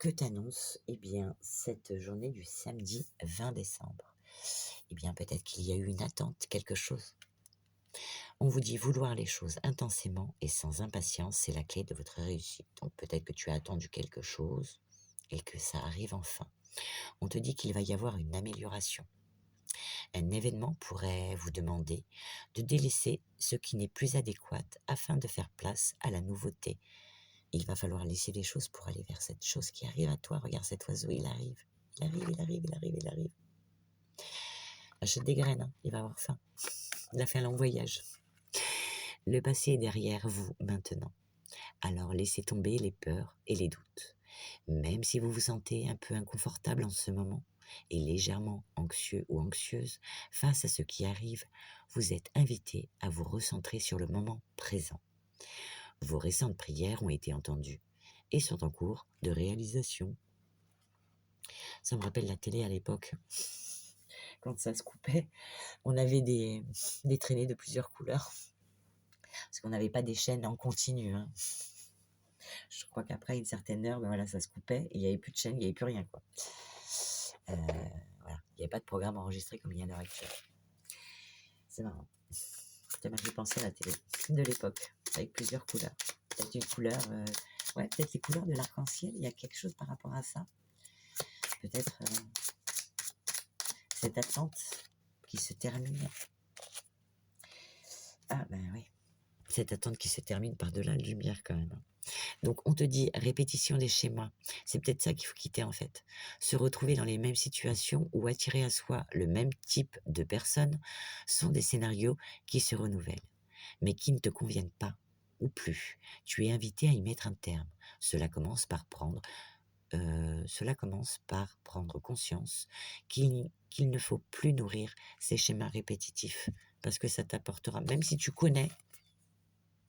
Que t'annonce, eh bien, cette journée du samedi 20 décembre? Eh bien, peut-être qu'il y a eu une attente, quelque chose. On vous dit vouloir les choses intensément et sans impatience, c'est la clé de votre réussite. Donc peut-être que tu as attendu quelque chose et que ça arrive enfin. On te dit qu'il va y avoir une amélioration. Un événement pourrait vous demander de délaisser ce qui n'est plus adéquat afin de faire place à la nouveauté. Il va falloir laisser les choses pour aller vers cette chose qui arrive à toi. Regarde cet oiseau, il arrive. Il arrive, il arrive, il arrive, il arrive. Achète des graines, hein, il va avoir faim. Il a fait un long voyage. Le passé est derrière vous maintenant. Alors laissez tomber les peurs et les doutes. Même si vous vous sentez un peu inconfortable en ce moment et légèrement anxieux ou anxieuse face à ce qui arrive, vous êtes invité à vous recentrer sur le moment présent. Vos récentes prières ont été entendues et sont en cours de réalisation. Ça me rappelle la télé à l'époque. Quand ça se coupait, on avait des traînées de plusieurs couleurs. Parce qu'on n'avait pas des chaînes en continu, hein. Je crois qu'après une certaine heure, ben voilà, ça se coupait et il n'y avait plus de chaîne, il n'y avait plus rien, quoi. Voilà, il n'y avait pas de programme enregistré comme il y a à l'heure actuelle. C'est marrant. Ça m'a fait penser à la télé de l'époque, avec plusieurs couleurs. Peut-être une couleur, ouais, peut-être les couleurs de l'arc-en-ciel, il y a quelque chose par rapport à ça. Peut-être cette attente qui se termine. Ah ben oui, cette attente qui se termine par de la lumière quand même. Donc on te dit répétition des schémas, c'est peut-être ça qu'il faut quitter en fait. Se retrouver dans les mêmes situations ou attirer à soi le même type de personnes sont des scénarios qui se renouvellent, mais qui ne te conviennent pas ou plus. Tu es invité à y mettre un terme. Cela commence par prendre conscience qu'il ne faut plus nourrir ces schémas répétitifs parce que ça t'apportera, même si tu connais,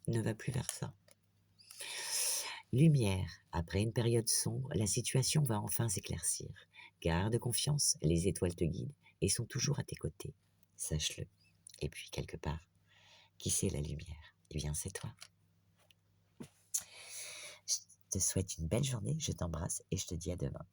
ne va plus vers ça. Lumière, après une période sombre, la situation va enfin s'éclaircir. Garde confiance, les étoiles te guident et sont toujours à tes côtés. Sache-le. Et puis, quelque part, qui c'est la lumière? Eh bien, c'est toi. Je te souhaite une belle journée, je t'embrasse et je te dis à demain.